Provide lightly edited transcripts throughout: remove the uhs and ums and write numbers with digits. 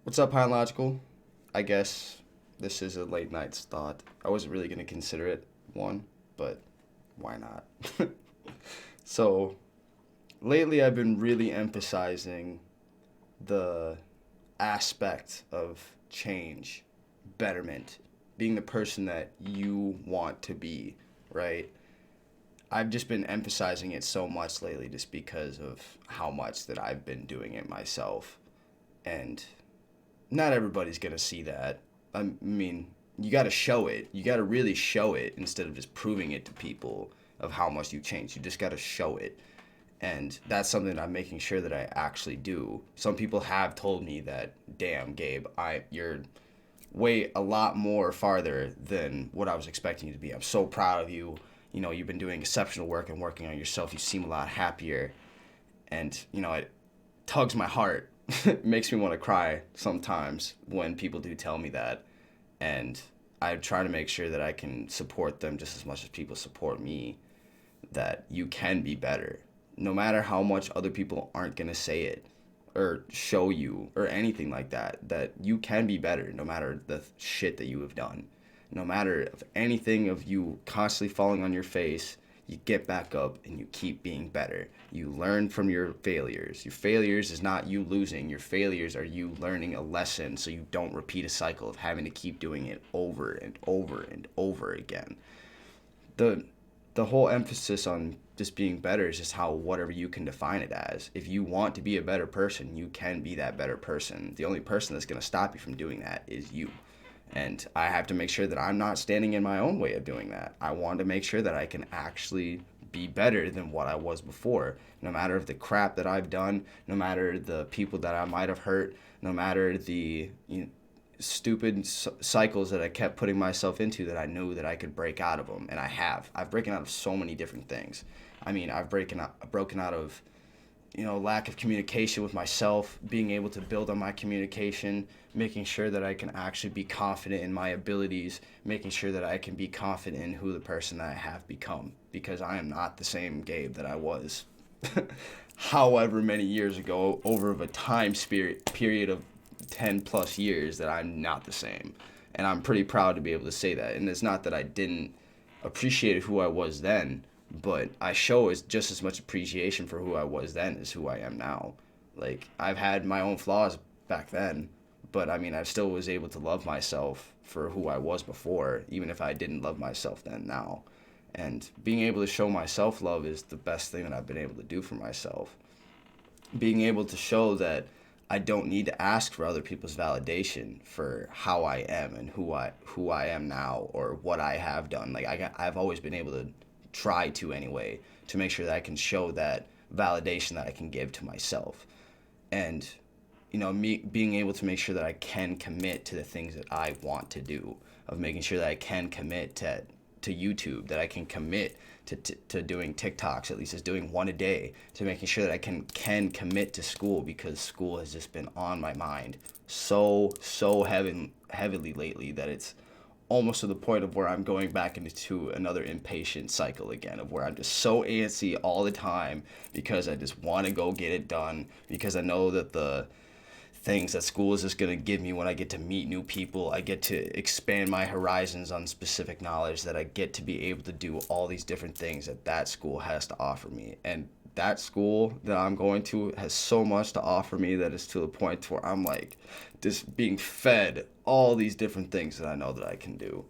What's up, High Logical? I guess this is a late night's thought. I wasn't really going to consider it one, but why not? So, lately I've been really emphasizing the aspect of change, betterment, being the person that you want to be, right? I've just been emphasizing it so much lately just because of how much that I've been doing it myself. And not everybody's gonna see that. I mean, you got to show it. You got to really show it instead of just proving it to people of how much you changed. You just got to show it, and that's something that I'm making sure that I actually do. Some people have told me that, "Damn, Gabe, you're way a lot more farther than what I was expecting you to be. I'm so proud of you. You know, you've been doing exceptional work and working on yourself. You seem a lot happier." And it tugs my heart. It makes me want to cry sometimes when people do tell me that. And I try to make sure that I can support them just as much as people support me, that you can be better. No matter how much other people aren't going to say it or show you or anything like that, that you can be better no matter the shit that you have done. No matter of anything of you constantly falling on your face, you get back up and you keep being better. You learn from your failures. Your failures is not you losing. Your failures are you learning a lesson so you don't repeat a cycle of having to keep doing it over and over and over again. The the whole emphasis on just being better is just how whatever you can define it as. If you want to be a better person, you can be that better person. The only person that's going to stop you from doing that is you. And I have to make sure that I'm not standing in my own way of doing that. I want to make sure that I can actually be better than what I was before. No matter the crap that I've done, no matter the people that I might have hurt, no matter the stupid cycles that I kept putting myself into, that I knew that I could break out of them, and I have. I've broken out of so many different things. I mean, I've broken out of lack of communication with myself, being able to build on my communication, making sure that I can actually be confident in my abilities, making sure that I can be confident in who the person that I have become, because I am not the same Gabe that I was however many years ago, over of a time spirit period of 10 plus years, that I'm not the same. And I'm pretty proud to be able to say that. And it's not that I didn't appreciate who I was then, but I show is just as much appreciation for who I was then as who I am now. Like, I've had my own flaws back then, but I mean, I still was able to love myself for who I was before, even if I didn't love myself then now. And being able to show myself love is the best thing that I've been able to do for myself. Being able to show that I don't need to ask for other people's validation for how I am and who I am now or what I have done. Like, I've always been able to try to anyway, to make sure that I can show that validation that I can give to myself. And me being able to make sure that I can commit to the things that I want to do, of making sure that I can commit to YouTube, that I can commit to doing TikToks, at least as doing one a day, to making sure that I can commit to school, because school has just been on my mind so heavily lately that it's almost to the point of where I'm going back into another impatient cycle again, of where I'm just so antsy all the time because I just want to go get it done, because I know that the things that school is just going to give me, when I get to meet new people, I get to expand my horizons on specific knowledge, that I get to be able to do all these different things that school has to offer me. And that school that I'm going to has so much to offer me that it's to the point where I'm like just being fed all these different things that I know that I can do.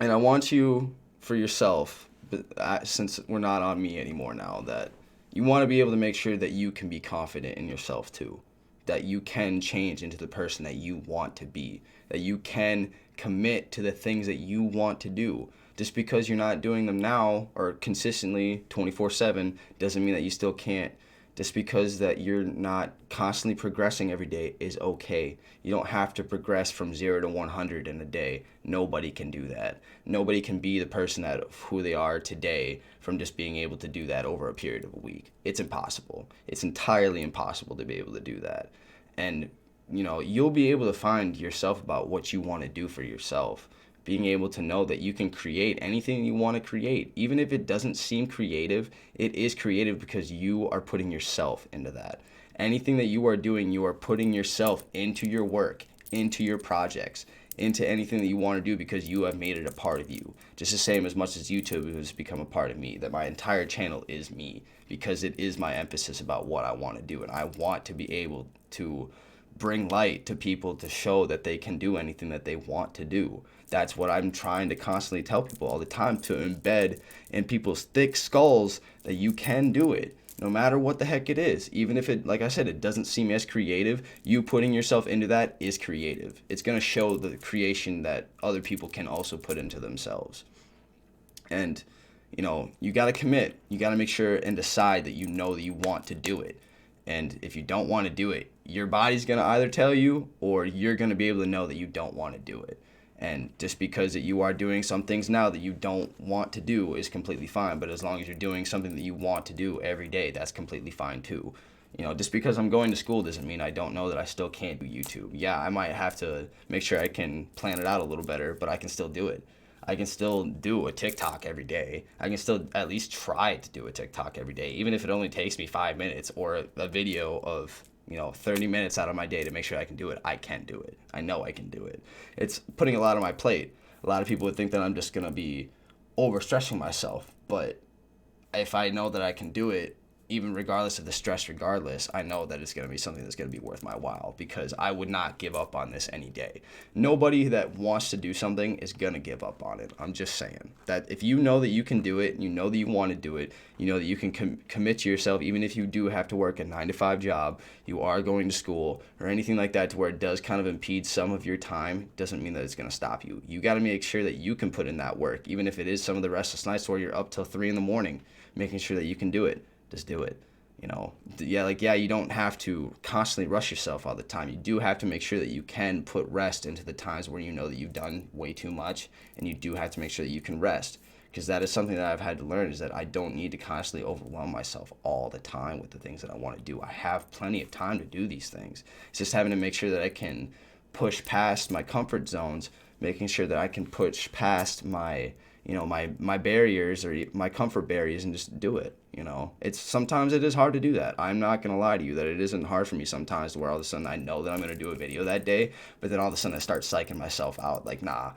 And I want you, for yourself, but since we're not on me anymore now, that you want to be able to make sure that you can be confident in yourself too, that you can change into the person that you want to be, that you can commit to the things that you want to do. Just because you're not doing them now or consistently 24/7 doesn't mean that you still can't. Just because that you're not constantly progressing every day is okay. You don't have to progress from 0 to 100 in a day. Nobody can do that. Nobody can be the person that who they are today from just being able to do that over a period of a week. It's impossible. It's entirely impossible to be able to do that. And you'll be able to find yourself about what you want to do for yourself. Being able to know that you can create anything you want to create, even if it doesn't seem creative, it is creative because you are putting yourself into that. Anything that you are doing, you are putting yourself into your work, into your projects, into anything that you want to do because you have made it a part of you. Just the same as much as YouTube has become a part of me, that my entire channel is me because it is my emphasis about what I want to do. And I want to be able to bring light to people to show that they can do anything that they want to do. That's what I'm trying to constantly tell people all the time, to embed in people's thick skulls that you can do it. No matter what the heck it is, even if it, like I said, it doesn't seem as creative, you putting yourself into that is creative. It's going to show the creation that other people can also put into themselves. And, you got to commit. You got to make sure and decide that you know that you want to do it. And if you don't want to do it, your body's going to either tell you or you're going to be able to know that you don't want to do it. And just because that you are doing some things now that you don't want to do is completely fine. But as long as you're doing something that you want to do every day, that's completely fine too. Just because I'm going to school doesn't mean I don't know that I still can't do YouTube. Yeah, I might have to make sure I can plan it out a little better, but I can still do it. I can still do a TikTok every day. I can still at least try to do a TikTok every day, even if it only takes me 5 minutes or a video of 30 minutes out of my day to make sure I can do it. I can do it. I know I can do it. It's putting a lot on my plate. A lot of people would think that I'm just going to be overstressing myself. But if I know that I can do it, even regardless of the stress, I know that it's going to be something that's going to be worth my while because I would not give up on this any day. Nobody that wants to do something is going to give up on it. I'm just saying that if you know that you can do it, you know that you want to do it, you know that you can commit to yourself, even if you do have to work a 9-to-5 job, you are going to school or anything like that to where it does kind of impede some of your time, doesn't mean that it's going to stop you. You got to make sure that you can put in that work, even if it is some of the restless nights where you're up till 3 in the morning, making sure that you can do it. Just do it. You don't have to constantly rush yourself all the time. You do have to make sure that you can put rest into the times where you know that you've done way too much, and you do have to make sure that you can rest, because that is something that I've had to learn, is that I don't need to constantly overwhelm myself all the time with the things that I want to do. I have plenty of time to do these things. It's just having to make sure that I can push past my comfort zones, making sure that I can push past my my barriers or my comfort barriers and just do it. Sometimes it is hard to do that. I'm not going to lie to you that it isn't hard for me sometimes, to where all of a sudden I know that I'm going to do a video that day, but then all of a sudden I start psyching myself out like, nah,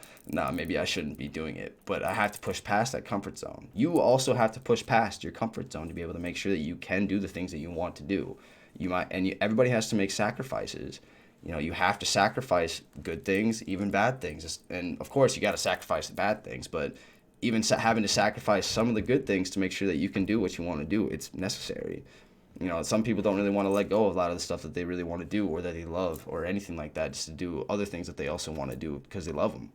maybe I shouldn't be doing it. But I have to push past that comfort zone. You also have to push past your comfort zone to be able to make sure that you can do the things that you want to do. Everybody has to make sacrifices. You have to sacrifice good things, even bad things. And of course you got to sacrifice the bad things, but even having to sacrifice some of the good things to make sure that you can do what you want to do, it's necessary. Some people don't really want to let go of a lot of the stuff that they really want to do or that they love or anything like that, just to do other things that they also want to do because they love them,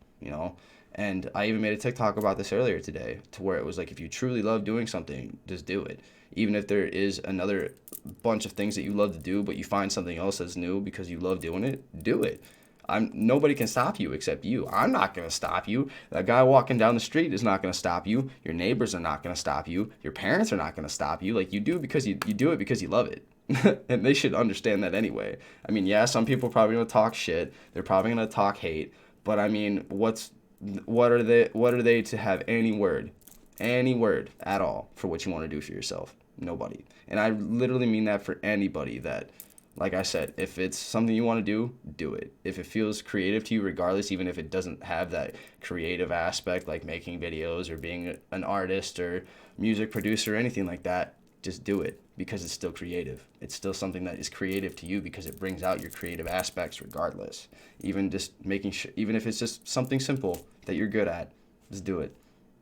And I even made a TikTok about this earlier today, to where it was like, if you truly love doing something, just do it. Even if there is another bunch of things that you love to do, but you find something else that's new because you love doing it, do it. Nobody can stop you except you. I'm not going to stop you. That guy walking down the street is not going to stop you. Your neighbors are not going to stop you. Your parents are not going to stop you. Like, you do because you do it because you love it. And they should understand that anyway. Yeah, some people are probably going to talk shit. They're probably going to talk hate. But what are they to have any word at all for what you want to do for yourself? Nobody. And I literally mean that for anybody that, like I said, if it's something you want to do, do it. If it feels creative to you, regardless, even if it doesn't have that creative aspect, like making videos or being an artist or music producer or anything like that, just do it, because it's still creative. It's still something that is creative to you because it brings out your creative aspects regardless. Even just making sure, even if it's just something simple that you're good at, just do it.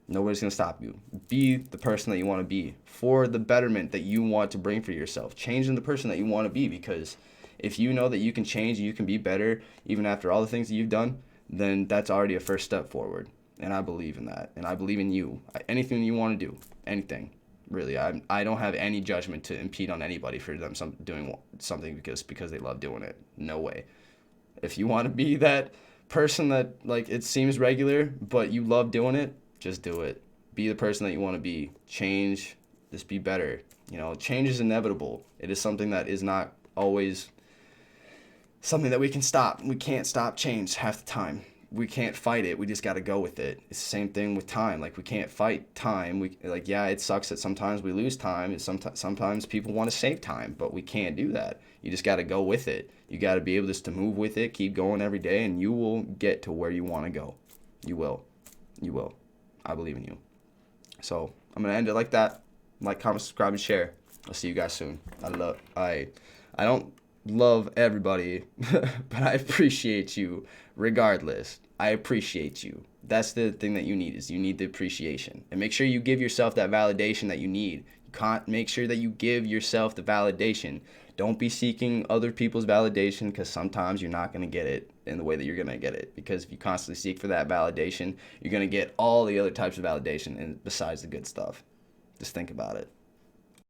Nobody's going to stop you. Be the person that you want to be for the betterment that you want to bring for yourself. Change in the person that you want to be, because if you know that you can change and you can be better even after all the things that you've done, then that's already a first step forward. And I believe in that. And I believe in you. Anything you want to do, anything. Really, I don't have any judgment to impede on anybody for them doing something because they love doing it. No way. If you want to be that person that, like, it seems regular, but you love doing it, just do it. Be the person that you want to be. Change. Just be better. Change is inevitable. It is something that is not always something that we can stop. We can't stop change half the time. we can't fight it. We just got to go with it. It's the same thing with time. Like we can't fight time. We like yeah, it sucks that sometimes we lose time. And sometimes people want to save time, but we can't do that. You just got to go with it. You got to be able just to move with it, keep going every day, and you will get to where you want to go. You will. You will. I believe in you. So I'm gonna end it like that. Like, comment, subscribe, and share. I'll see you guys soon. I don't love everybody, but I appreciate you regardless. I appreciate you. That's the thing that you need, is you need the appreciation. And make sure you give yourself that validation that you need. You can't make sure that you give yourself the validation. Don't be seeking other people's validation, because sometimes you're not going to get it in the way that you're going to get it. Because if you constantly seek for that validation, you're going to get all the other types of validation and besides the good stuff. Just think about it.